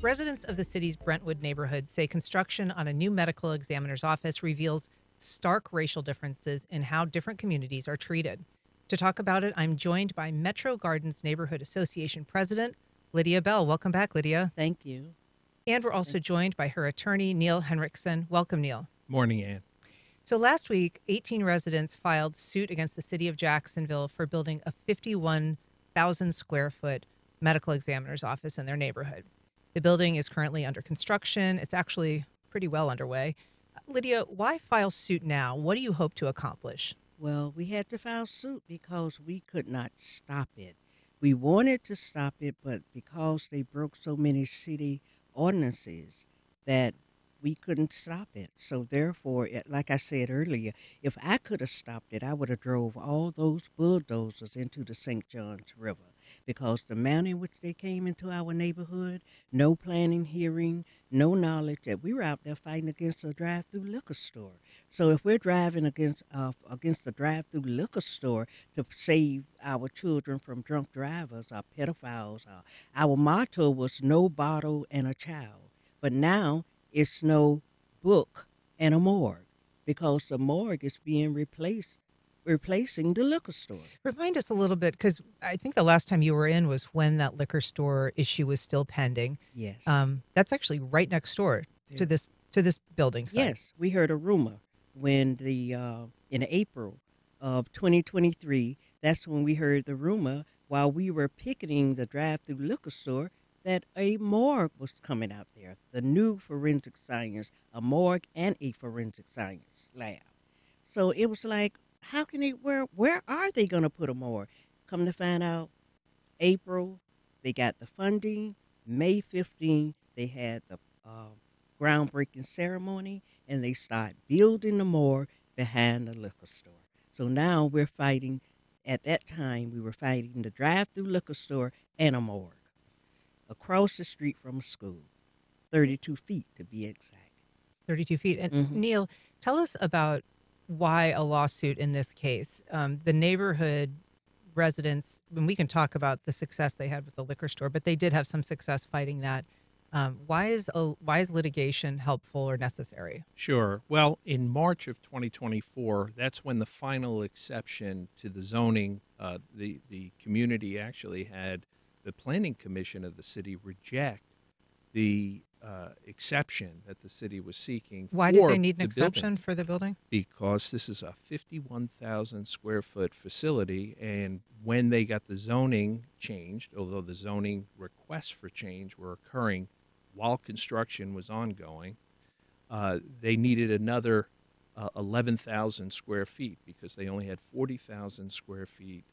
Residents of the city's Brentwood neighborhood say construction on a new medical examiner's office reveals stark racial differences in how different communities are treated. To talk about it, I'm joined by Metro Gardens Neighborhood Association President Lydia Bell. Welcome back, Lydia. Thank you. And we're also joined by her attorney, Neil Henrichsen. Welcome, Neil. Morning, Ann. So last week, 18 residents filed suit against the city of Jacksonville for building a 51,000 square foot medical examiner's office in their neighborhood. The building is currently under construction. It's actually pretty well underway. Lydia, why file suit now? What do you hope to accomplish? Well, we had to file suit because we could not stop it. We wanted to stop it, but because they broke so many city ordinances that we couldn't stop it. So therefore, like I said earlier, if I could have stopped it, I would have drove all those bulldozers into the St. Johns River, because the manner in which they came into our neighborhood, no planning hearing, no knowledge, that we were out there fighting against a drive-through liquor store. So if we're driving against the drive-through liquor store to save our children from drunk drivers or pedophiles, our motto was no bottle and a child. But now it's no book and a morgue, because the morgue is being replacing the liquor store. Remind us a little bit, because I think the last time you were in was when that liquor store issue was still pending. Yes. That's actually right next door to this building site. Yes, we heard a rumor when in April of 2023. That's when we heard the rumor while we were picketing the drive-through liquor store that a morgue was coming out there. The new forensic science, a morgue and a forensic science lab. So it was like, how can where are they going to put a morgue? Come to find out, April, they got the funding. May 15th, they had the groundbreaking ceremony, and they start building the morgue behind the liquor store. So now we're fighting, at that time, we were fighting the drive-through liquor store and a morgue across the street from a school, 32 feet to be exact. 32 feet. And Neil, tell us about why a lawsuit in this case. The neighborhood residents, and we can talk about the success they had with the liquor store, but they did have some success fighting that. Why is litigation helpful or necessary? Sure. Well, in March of 2024, that's when the final exception to the zoning, the community actually had the Planning Commission of the city reject the exception that the city was seeking. Why did they need an exception for the building? Because this is a 51,000 square foot facility, and when they got the zoning changed, although the zoning requests for change were occurring while construction was ongoing, they needed another 11,000 square feet because they only had 40,000 square feet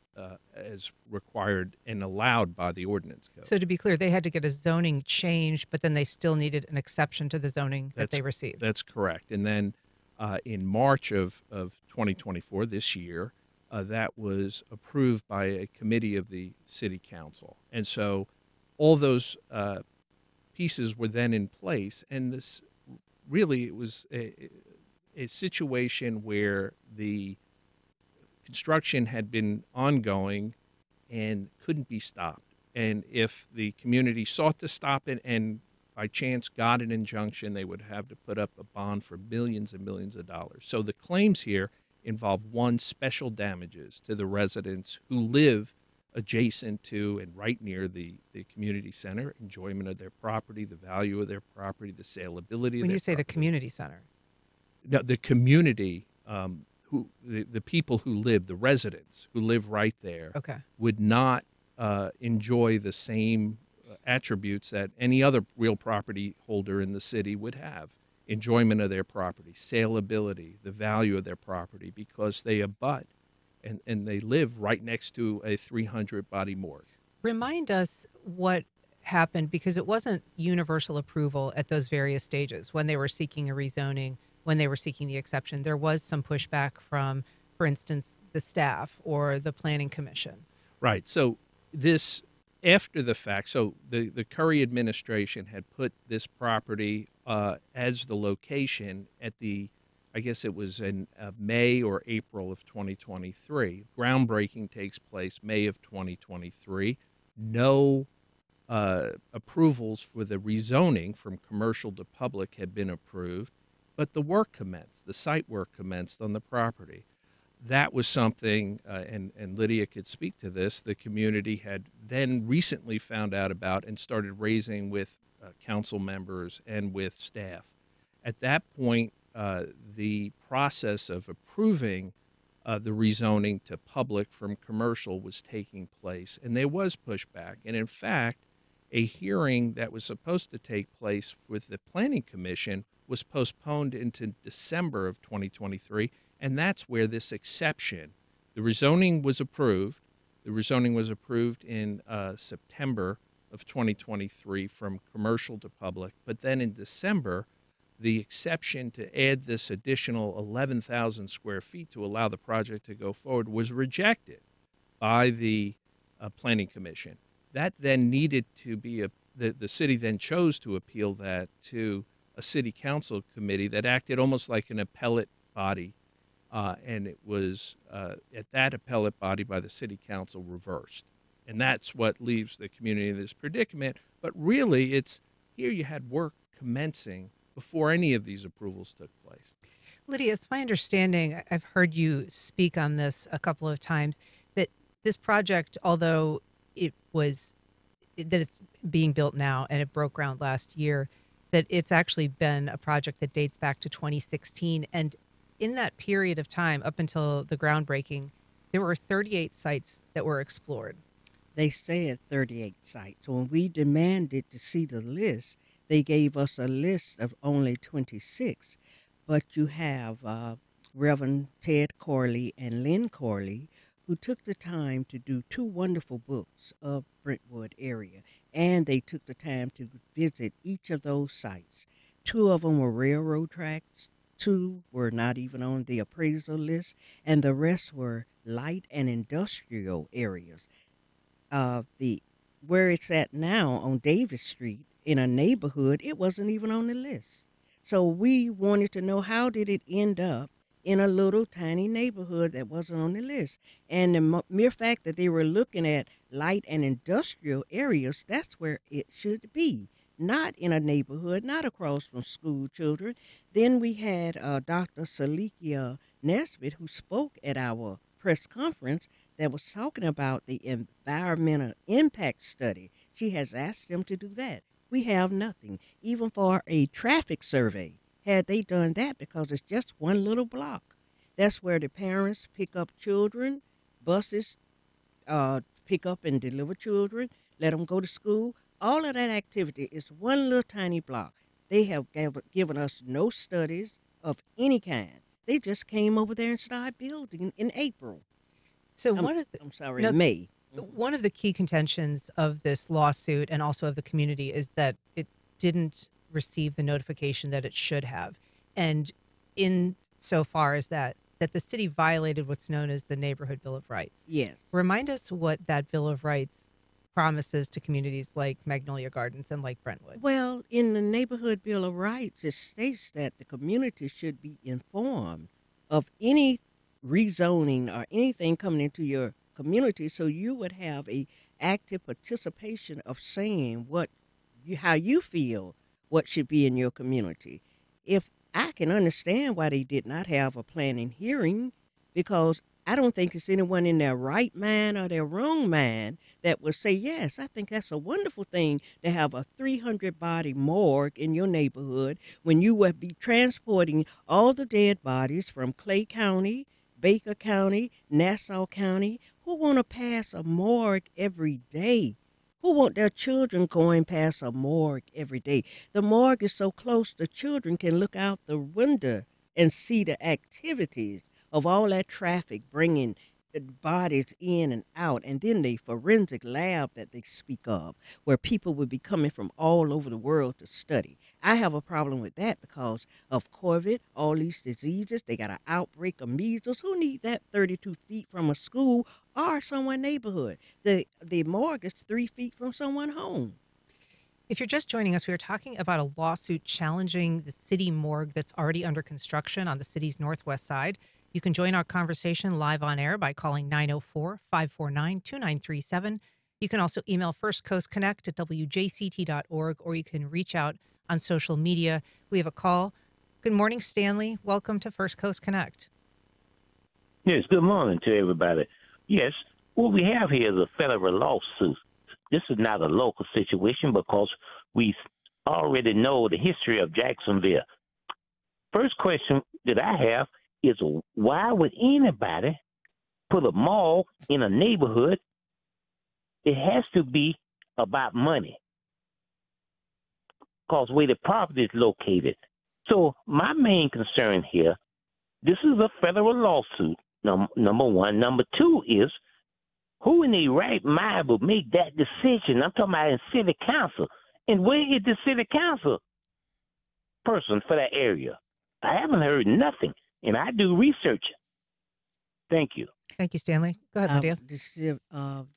as required and allowed by the ordinance code. So to be clear, they had to get a zoning change, but then they still needed an exception to the zoning that they received. That's correct. And then in March of 2024, this year, that was approved by a committee of the city council. And so all those pieces were then in place. And this really, it was a situation where the construction had been ongoing and couldn't be stopped. And if the community sought to stop it and by chance got an injunction, they would have to put up a bond for millions and millions of dollars. So the claims here involve, one, special damages to the residents who live adjacent to and right near the community center, enjoyment of their property, the value of their property, the saleability of their property. When you say the community center? No, the community, the people who live, the residents who live right there, would not enjoy the same attributes that any other real property holder in the city would have. Enjoyment of their property, saleability, the value of their property, because they abut and they live right next to a 300-body morgue. Remind us what happened, because it wasn't universal approval at those various stages. When they were seeking a rezoning, when they were seeking the exception, there was some pushback from, for instance, the staff or the planning commission. Right. So this, after the fact, so the Curry administration had put this property as the location at the, I guess it was in May or April of 2023. Groundbreaking takes place May of 2023. No approvals for the rezoning from commercial to public had been approved, but the work commenced, the site work commenced on the property. That was something, and Lydia could speak to this, the community had then recently found out about and started raising with council members and with staff. At that point, the process of approving the rezoning to public from commercial was taking place, and there was pushback. And in fact, a hearing that was supposed to take place with the Planning Commission was postponed into December of 2023, and that's where this exception, the rezoning was approved. The rezoning was approved in September of 2023 from commercial to public, but then in December, the exception to add this additional 11,000 square feet to allow the project to go forward was rejected by the Planning Commission. That then needed to be the city then chose to appeal that to a city council committee that acted almost like an appellate body, and it was at that appellate body by the city council reversed. And that's what leaves the community in this predicament. But really, it's here you had work commencing before any of these approvals took place. Lydia, it's my understanding, I've heard you speak on this a couple of times, that this project, although it's being built now and it broke ground last year, that it's actually been a project that dates back to 2016. And in that period of time, up until the groundbreaking, there were 38 sites that were explored. They said 38 sites. When we demanded to see the list, they gave us a list of only 26. But you have Reverend Ted Corley and Lynn Corley, who took the time to do 2 wonderful books of Brentwood area. And they took the time to visit each of those sites. 2 of them were railroad tracks. 2 were not even on the appraisal list. And the rest were light and industrial areas. Where it's at now on Davis Street in a neighborhood, it wasn't even on the list. So we wanted to know, how did it end up in a little tiny neighborhood that wasn't on the list? And the mere fact that they were looking at light and industrial areas, that's where it should be, not in a neighborhood, not across from school children. Then we had Dr. Salikia Nesbitt, who spoke at our press conference, that was talking about the environmental impact study. She has asked them to do that. We have nothing, even for a traffic survey. Had they done that, because it's just one little block. That's where the parents pick up children, buses pick up and deliver children, let them go to school. All of that activity is one little tiny block. They have given us no studies of any kind. They just came over there and started building in April. So May. One of the key contentions of this lawsuit and also of the community is that it didn't receive the notification that it should have. And in so far as that the city violated what's known as the Neighborhood Bill of Rights. Yes. Remind us what that Bill of Rights promises to communities like Magnolia Gardens and like Brentwood. Well, in the Neighborhood Bill of Rights, it states that the community should be informed of any rezoning or anything coming into your community, so you would have a active participation of saying how you feel what should be in your community. If I can understand why they did not have a planning hearing, because I don't think it's anyone in their right mind or their wrong mind that would say, yes, I think that's a wonderful thing to have a 300-body morgue in your neighborhood when you would be transporting all the dead bodies from Clay County, Baker County, Nassau County. Who want to pass a morgue every day? Who want their children going past a morgue every day? The morgue is so close, the children can look out the window and see the activities of all that traffic bringing the bodies in and out, and then the forensic lab that they speak of, where people would be coming from all over the world to study. I have a problem with that because of COVID, all these diseases. They got an outbreak of measles. Who need that 32 feet from a school or someone's neighborhood? The morgue is 3 feet from someone's home. If you're just joining us, we are talking about a lawsuit challenging the city morgue that's already under construction on the city's northwest side. You can join our conversation live on air by calling 904-549-2937. You can also email First Coast Connect at wjct.org, or you can reach out on social media. We have a call. Good morning, Stanley. Welcome to First Coast Connect. Yes, good morning to everybody. Yes, what we have here is a federal lawsuit. This is not a local situation because we already know the history of Jacksonville. First question that I have is, why would anybody put a mall in a neighborhood? It has to be about money because where the property is located. So my main concern here, this is a federal lawsuit, number one. Number two is, who in their right mind would make that decision? I'm talking about in city council. And where is the city council person for that area? I haven't heard nothing, and I do research. Thank you. Thank you, Stanley. Go ahead, Lydia.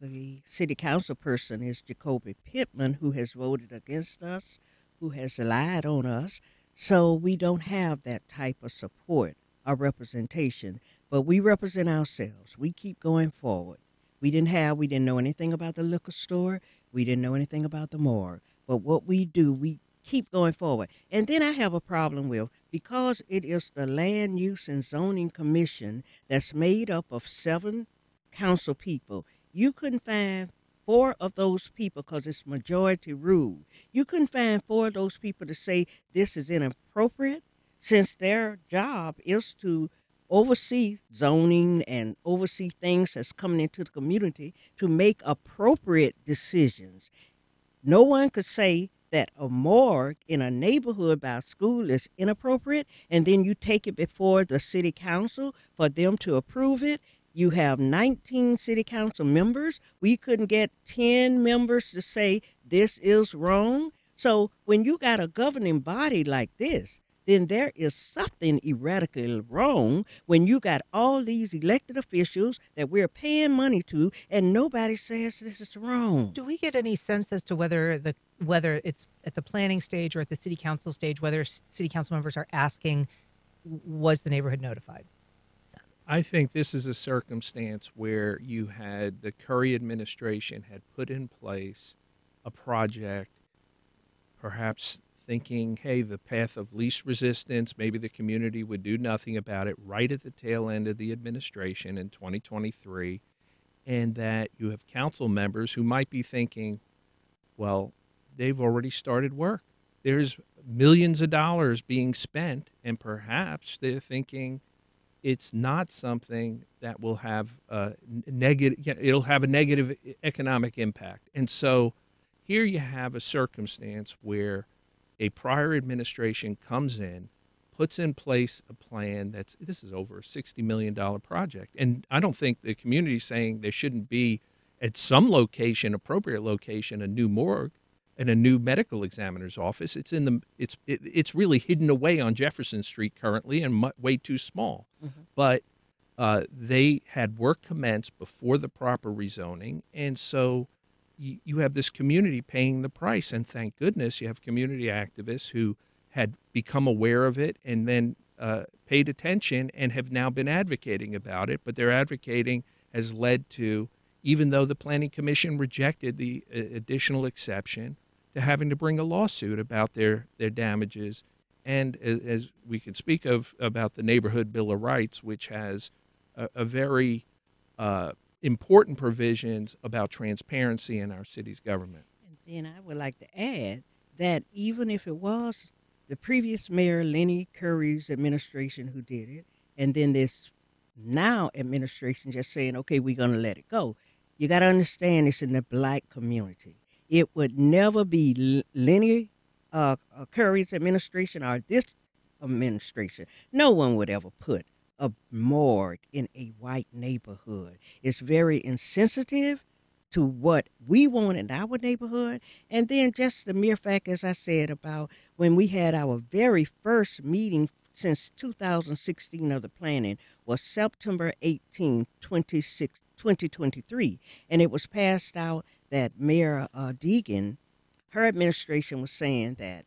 The city council person is Jacoby Pittman, who has voted against us, who has lied on us. So we don't have that type of support or representation, but we represent ourselves. We keep going forward. We didn't know anything about the liquor store. We didn't know anything about the morgue. But what we do, we keep going forward. And then I have a problem with, because it is the Land Use and Zoning Commission that's made up of 7 council people, you couldn't find 4 of those people, because it's majority rule. You couldn't find 4 of those people to say this is inappropriate, since their job is to oversee zoning and oversee things that's coming into the community to make appropriate decisions. No one could say that a morgue in a neighborhood by a school is inappropriate, and then you take it before the city council for them to approve it. You have 19 city council members. We couldn't get 10 members to say this is wrong. So when you got a governing body like this, then there is something erratically wrong when you got all these elected officials that we're paying money to, and nobody says this is wrong. Do we get any sense as to whether it's at the planning stage or at the city council stage, whether city council members are asking, was the neighborhood notified? I think this is a circumstance where you had the Curry administration had put in place a project, perhaps thinking, hey, the path of least resistance, maybe the community would do nothing about it, right at the tail end of the administration in 2023, and that you have council members who might be thinking, well, they've already started work. There's millions of dollars being spent, and perhaps they're thinking it's not something that will have a negative, it'll have a negative economic impact. And so here you have a circumstance where a prior administration comes in, puts in place a plan this is over a $60 million project. And I don't think the community is saying there shouldn't be at some location, appropriate location, a new morgue and a new medical examiner's office. It's really hidden away on Jefferson Street currently and way too small. Mm-hmm. But they had work commenced before the proper rezoning, and so you have this community paying the price, and thank goodness you have community activists who had become aware of it and then paid attention and have now been advocating about it. But their advocating has led to, even though the Planning Commission rejected the additional exception, to having to bring a lawsuit about their damages. And as we can speak of about the Neighborhood Bill of Rights, which has a very important provisions about transparency in our city's government. And then I would like to add that even if it was the previous mayor, Lenny Curry's administration, who did it, and then this now administration just saying, okay, we're going to let it go, you got to understand it's in the Black community. It would never be Lenny Curry's administration or this administration. No one would ever put a morgue in a white neighborhood. It's very insensitive to what we want in our neighborhood. And then just the mere fact, as I said, about when we had our very first meeting since 2016 of the planning was September 18, 2023. And it was passed out that Mayor Deegan, her administration was saying that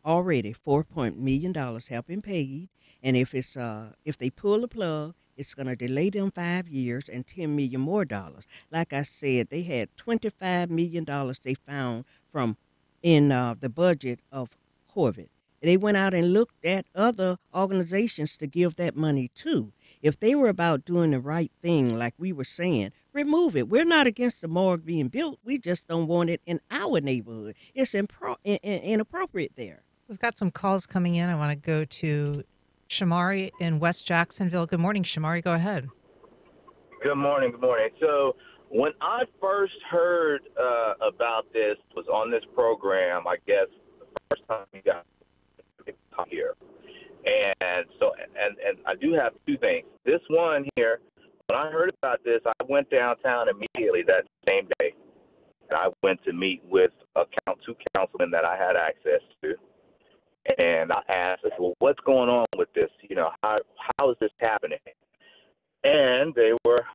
already $4 million have been paid. And if they pull the plug, it's going to delay them 5 years and $10 million more dollars. Like I said, they had $25 million they found from in the budget of Corvid. They went out and looked at other organizations to give that money to. If they were about doing the right thing, like we were saying, remove it. We're not against the morgue being built. We just don't want it in our neighborhood. It's inappropriate there. We've got some calls coming in. I want to go to Shamari in West Jacksonville. Good morning, Shamari. Go ahead. Good morning. Good morning. So when I first heard about this, was on this program, I guess the first time we got here. And so, and I do have two things. This one here, when I heard about this, I went downtown immediately that same day. And I went to meet with two councilmen that I had access to. And I asked, well, what's going on with this? You know, how is this happening? And they were,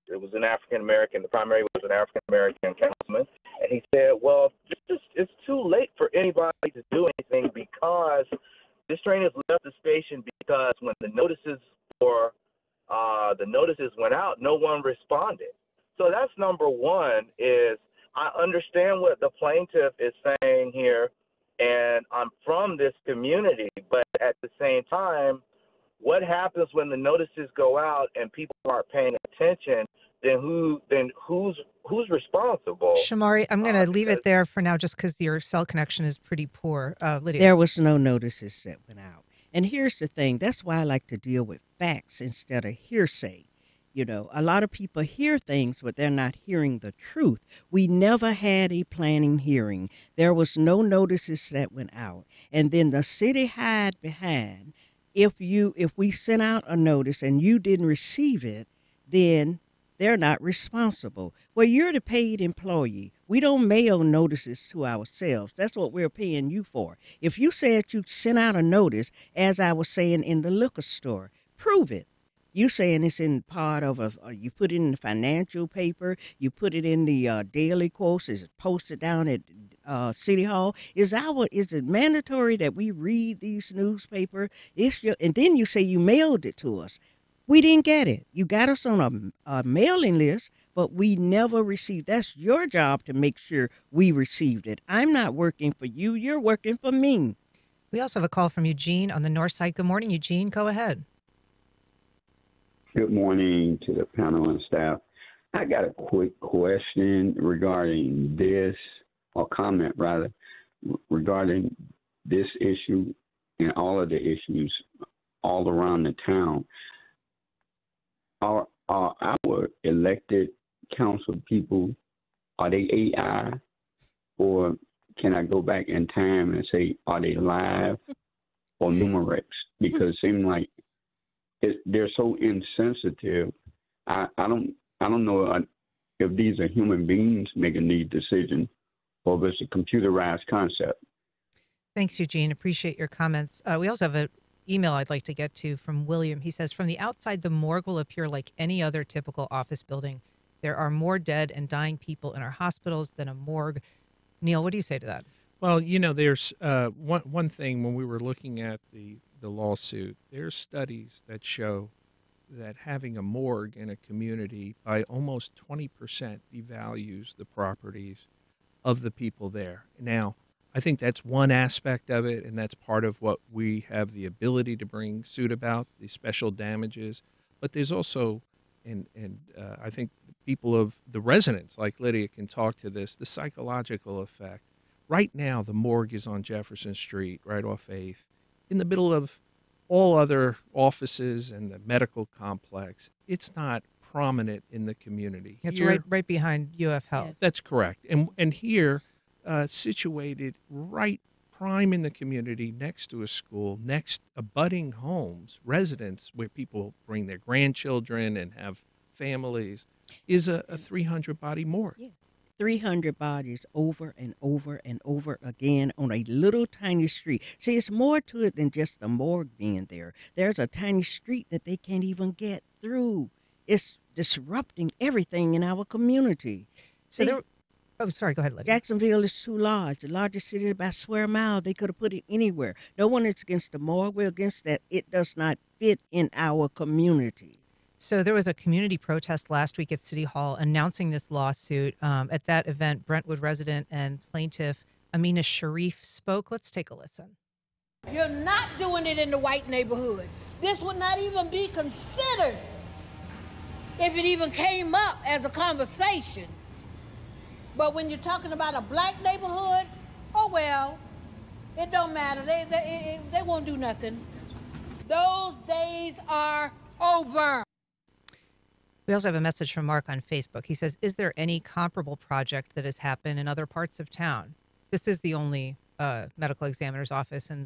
it was an African-American, the primary was an African-American councilman. And he said, well, it's too late for anybody to do anything because this train has left the station because when the notices went out, no one responded. So that's number one is I understand what the plaintiff is saying here, and I'm from this community, but at the same time, what happens when the notices go out and people aren't paying attention? Then who's responsible? Shamari, I'm going to leave it there for now just because your cell connection is pretty poor. Lydia. There was no notices that went out. And here's the thing. That's why I like to deal with facts instead of hearsay. You know, a lot of people hear things, but they're not hearing the truth. We never had a planning hearing. There was no notices that went out. And then the city hid behind, if we sent out a notice and you didn't receive it, then they're not responsible. Well, you're the paid employee. We don't mail notices to ourselves. That's what we're paying you for. If you said you sent out a notice, as I was saying in the liquor store, prove it. You saying it's in part of you put it in the financial paper, you put it in the daily quotes, is it posted down at City Hall? Is it mandatory that we read these newspapers? And then you say you mailed it to us. We didn't get it. You got us on a mailing list, but we never received. That's your job to make sure we received it. I'm not working for you. You're working for me. We also have a call from Eugene on the north side. Good morning, Eugene. Go ahead. Good morning to the panel and staff. I got a quick question regarding this, or comment rather, regarding this issue and all of the issues all around the town. Are our elected council people, are they AI, or can I go back in time and say, are they live or numerics? Because it seems like they're so insensitive. I don't know if these are human beings making these decisions or if it's a computerized concept. Thanks, Eugene. Appreciate your comments. We also have an email I'd like to get to from William. He says, from the outside, the morgue will appear like any other typical office building. There are more dead and dying people in our hospitals than a morgue. Neil, what do you say to that? Well, you know, there's one thing when we were looking at the lawsuit, there's studies that show that having a morgue in a community by almost 20% devalues the properties of the people there. Now, I think that's one aspect of it, and that's part of what we have the ability to bring suit about, the special damages. But there's also, and I think people of the residents, like Lydia, can talk to this, the psychological effect. Right now, the morgue is on Jefferson Street, right off 8th, in the middle of all other offices and the medical complex. It's not prominent in the community. It's Here, right behind UF Health. That's correct. And here, situated right prime in the community, next to a school, next abutting homes, residents where people bring their grandchildren and have families, is a 300-body morgue. Yeah. 300 bodies over and over and over again on a little tiny street. See, it's more to it than just the morgue being there. There's a tiny street that they can't even get through. It's disrupting everything in our community. So sorry, go ahead, Lydia. Jacksonville is too large. The largest city by square mile. They could have put it anywhere. No one is against the morgue. We're against that. It does not fit in our community. So there was a community protest last week at City Hall announcing this lawsuit. At that event, Brentwood resident and plaintiff Amina Sharif spoke. Let's take a listen. You're not doing it in the white neighborhood. This would not even be considered if it even came up as a conversation. But when you're talking about a black neighborhood, oh well, it don't matter. They won't do nothing. Those days are over. We also have a message from Mark on Facebook. He says, is there any comparable project that has happened in other parts of town? This is the only medical examiner's office in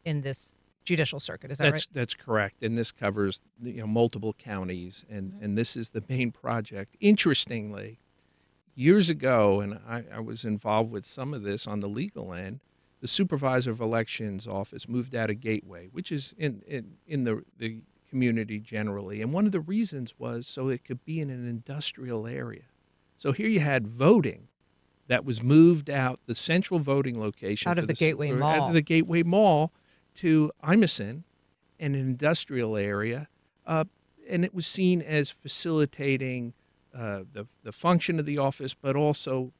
this judicial circuit. Is that right? That's correct. And this covers multiple counties, and this is the main project. Interestingly, years ago, and I was involved with some of this on the legal end, the supervisor of elections office moved out of Gateway, which is in the community generally. And one of the reasons was so it could be in an industrial area. So here you had voting that was moved out, the central voting location. Out of the Gateway Mall. Out of the Gateway Mall to Imeson, an industrial area. And it was seen as facilitating the function of the office, but also,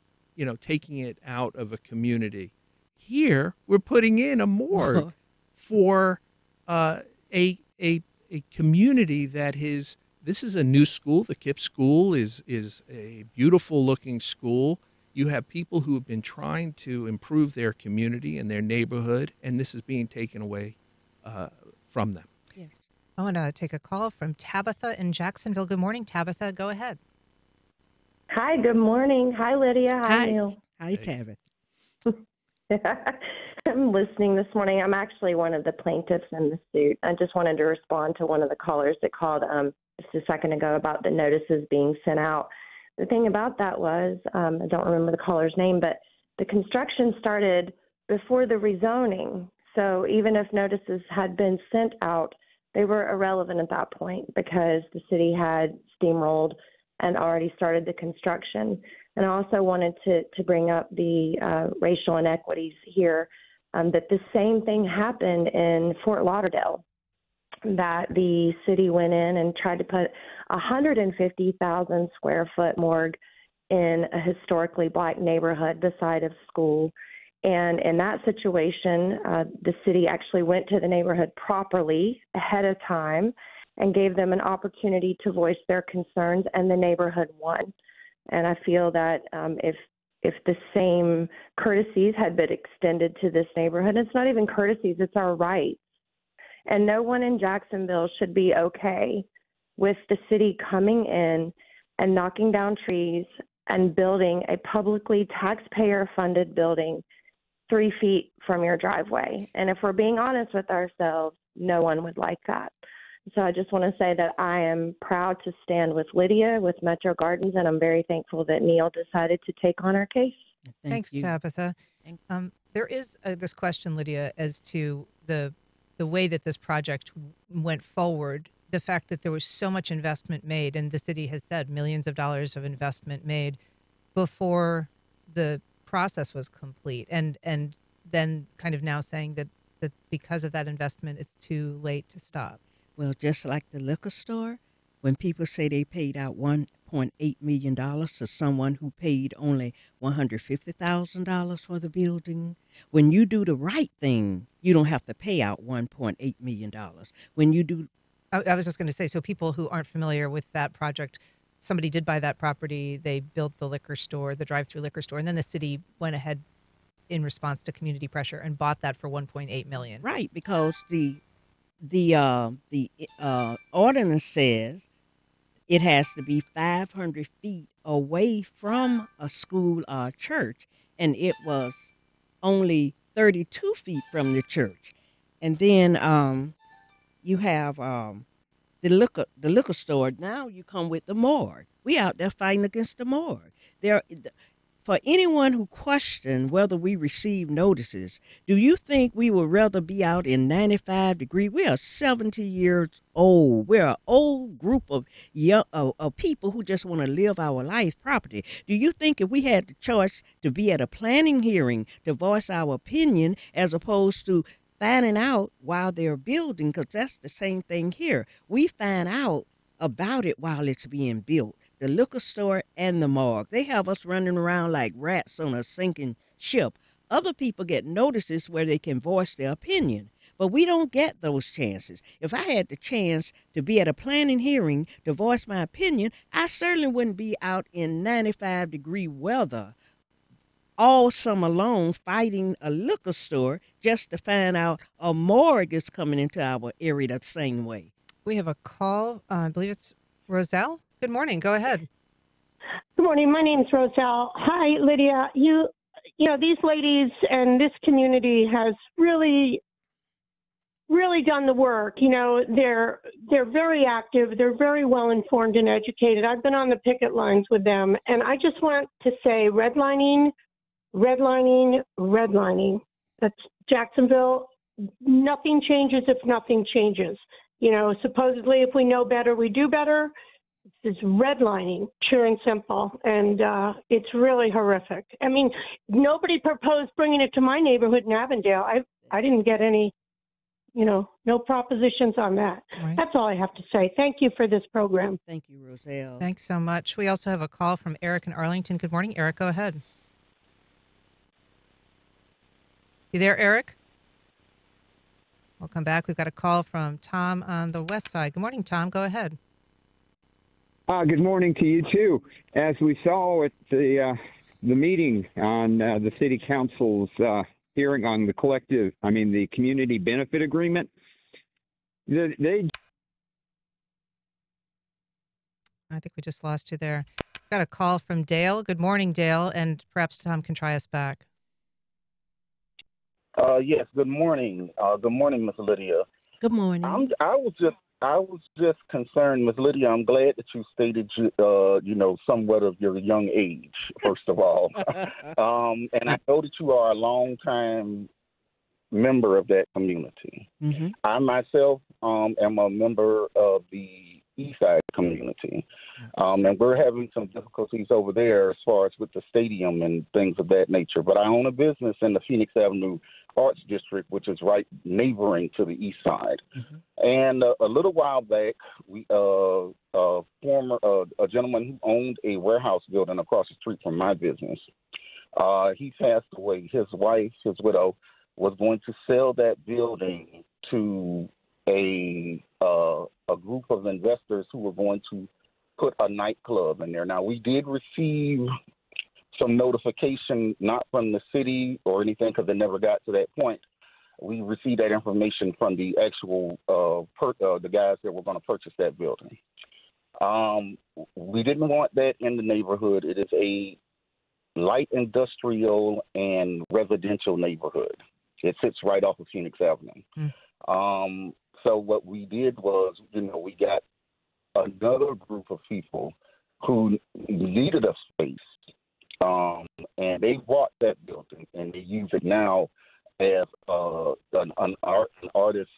taking it out of a community. Here, we're putting in a morgue for a community this is a new school. The KIPP school is a beautiful looking school. You have people who have been trying to improve their community and their neighborhood, and this is being taken away from them. Yes. I want to take a call from Tabitha in Jacksonville. Good morning, Tabitha. Go ahead. Hi, good morning. Hi, Lydia. Hi, Neil. Hi, Tabitha. I'm listening this morning. I'm actually one of the plaintiffs in the suit. I just wanted to respond to one of the callers that called just a second ago about the notices being sent out. The thing about that was, I don't remember the caller's name, but the construction started before the rezoning. So even if notices had been sent out, they were irrelevant at that point because the city had steamrolled and already started the construction. And I also wanted to bring up the racial inequities here, that the same thing happened in Fort Lauderdale, that the city went in and tried to put 150,000 square foot morgue in a historically black neighborhood beside a school. And in that situation, the city actually went to the neighborhood properly ahead of time and gave them an opportunity to voice their concerns, and the neighborhood won. And I feel that if the same courtesies had been extended to this neighborhood, it's not even courtesies, it's our rights. And no one in Jacksonville should be okay with the city coming in and knocking down trees and building a publicly taxpayer-funded building 3 feet from your driveway. And if we're being honest with ourselves, no one would like that. So I just want to say that I am proud to stand with Lydia, with Metro Gardens, and I'm very thankful that Neil decided to take on our case. Thanks, Tabitha. There is this question, Lydia, as to the way that this project went forward, the fact that there was so much investment made, and the city has said millions of dollars of investment made before the process was complete, and then kind of now saying that because of that investment, it's too late to stop. Well, just like the liquor store, when people say they paid out $1.8 million to someone who paid only $150,000 for the building, when you do the right thing, you don't have to pay out $1.8 million. When you do... I was just going to say, so people who aren't familiar with that project, somebody did buy that property, they built the liquor store, the drive-through liquor store, and then the city went ahead in response to community pressure and bought that for $1.8 million. Right, because the ordinance says it has to be 500 feet away from a school or a church, and it was only 32 feet from the church. And then you have the liquor store. Now you come with the morgue. We out there fighting against the morgue. For anyone who questioned whether we receive notices, do you think we would rather be out in 95 degrees? We are 70 years old. We're an old group of people who just want to live our life properly. Do you think if we had the choice to be at a planning hearing to voice our opinion as opposed to finding out while they're building, because that's the same thing here. We find out about it while it's being built. The liquor store and the morgue. They have us running around like rats on a sinking ship. Other people get notices where they can voice their opinion. But we don't get those chances. If I had the chance to be at a planning hearing to voice my opinion, I certainly wouldn't be out in 95-degree weather all summer long fighting a liquor store just to find out a morgue is coming into our area the same way. We have a call. I believe it's Roselle. Good morning. Go ahead. Good morning. My name's Roselle. Hi, Lydia. You know, these ladies and this community has really done the work. You know, they're very active. They're very well informed and educated. I've been on the picket lines with them, and I just want to say redlining. That's Jacksonville. Nothing changes if nothing changes. You know, supposedly if we know better, we do better. It's redlining, pure and simple, and it's really horrific. I mean, nobody proposed bringing it to my neighborhood in Avondale. I didn't get any, no propositions on that. Right. That's all I have to say. Thank you for this program. Thank you, Roselle. Thanks so much. We also have a call from Eric in Arlington. Good morning, Eric. Go ahead. You there, Eric? We'll come back. We've got a call from Tom on the west side. Good morning, Tom. Go ahead. Good morning to you, too. As we saw at the meeting on the city council's hearing on the community benefit agreement, I think we just lost you there. Got a call from Dale. Good morning, Dale, and perhaps Tom can try us back. Yes. Good morning. Good morning, Miss Lydia. Good morning. I was just concerned, Miss Lydia. I'm glad that you stated, somewhat of your young age. First of all, and I know that you are a longtime member of that community. Mm-hmm. I myself am a member of the East Side community, and we're having some difficulties over there as far as with the stadium and things of that nature. But I own a business in the Phoenix Avenue Arts District, which is right neighboring to the East Side. Mm-hmm. And a little while back, a gentleman who owned a warehouse building across the street from my business, he passed away. His wife, his widow, was going to sell that building to a group of investors who were going to put a nightclub in there. Now, we did receive some notification, not from the city or anything, because it never got to that point. We received that information from the actual the guys that were going to purchase that building. We didn't want that in the neighborhood. It is a light industrial and residential neighborhood. It sits right off of Phoenix Avenue. So what we did was, we got another group of people who needed a space, and they bought that building, and they use it now as an artist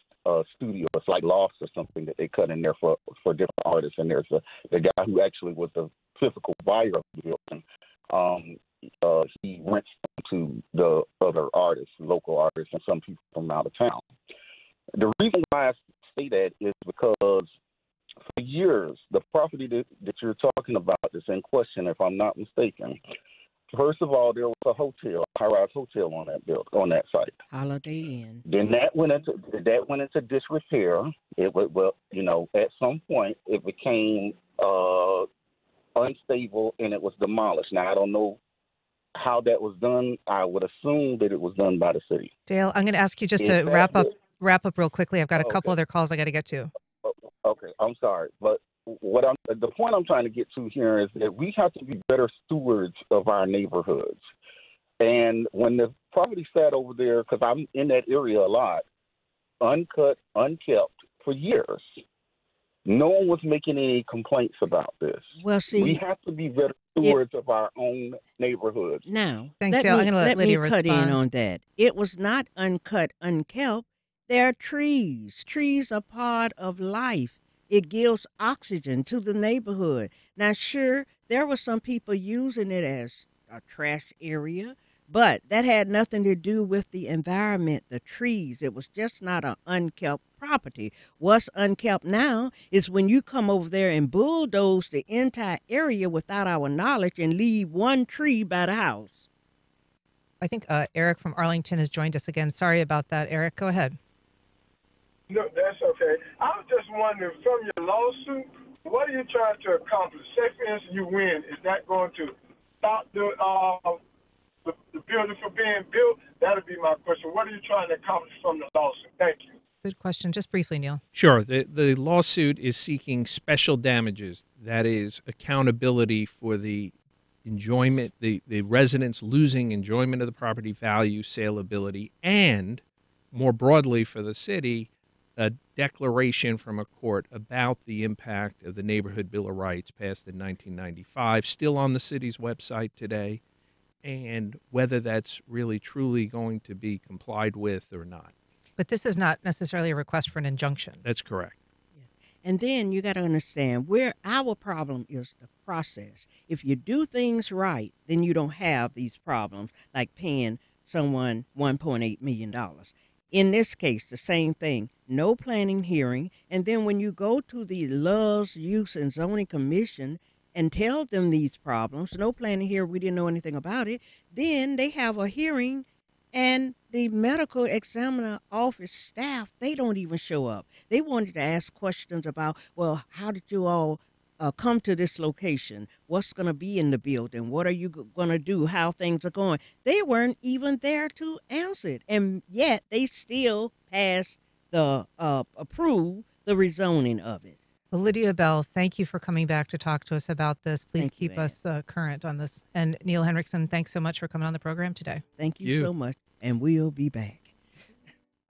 studio. It's like lofts or something that they cut in there for different artists. And there's the guy who actually was the physical buyer of the building. He rents to the other artists, local artists, and some people from out of town. The reason why I say that is because for years, the property that you're talking about is in question, if I'm not mistaken. First of all, there was a hotel, a high-rise hotel on that site. Holiday Inn. Then that went into disrepair. It was, at some point it became unstable and it was demolished. Now I don't know how that was done. I would assume that it was done by the city. Dale, I'm going to ask you just to wrap up real quickly. I've got a couple other calls I got to get to. Okay, I'm sorry, but the point I'm trying to get to here is that we have to be better stewards of our neighborhoods. And when the property sat over there, because I'm in that area a lot, uncut, unkept for years, no one was making any complaints about this. Well, see, we have to be better stewards of our own neighborhoods. Now, thanks, Dale. I'm going to let Lydia respond. Cut in on that. It was not uncut, unkept. There are trees. Trees are part of life. It gives oxygen to the neighborhood. Now, sure, there were some people using it as a trash area. But that had nothing to do with the environment, the trees. It was just not an unkept property. What's unkept now is when you come over there and bulldoze the entire area without our knowledge and leave one tree by the house. I think Eric from Arlington has joined us again. Sorry about that, Eric. Go ahead. No, that's okay. I was just wondering, from your lawsuit, what are you trying to accomplish? Say, for instance, you win. Is that going to stop the building from being built? That would be my question. What are you trying to accomplish from the lawsuit? Thank you. Good question. Just briefly, Neil. Sure. The lawsuit is seeking special damages. That is accountability for the enjoyment, the residents losing enjoyment of the property value, saleability, and more broadly for the city, a declaration from a court about the impact of the Neighborhood Bill of Rights passed in 1995, still on the city's website today, and whether that's really truly going to be complied with or not. But this is not necessarily a request for an injunction. That's correct. And then you got to understand where our problem is the process. If you do things right, then you don't have these problems like paying someone $1.8 million. In this case, the same thing, no planning hearing. And then when you go to the Laws, Use, and Zoning Commission and tell them these problems, no planning hearing, we didn't know anything about it, then they have a hearing and the medical examiner office staff, they don't even show up. They wanted to ask questions about, well, how did you all come to this location? What's going to be in the building? What are you going to do? How things are going? They weren't even there to answer it. And yet they still passed approve the rezoning of it. Well, Lydia Bell, thank you for coming back to talk to us about this. Please keep us current on this. And Neil Henrichsen, thanks so much for coming on the program today. Thank you so much. And we'll be back.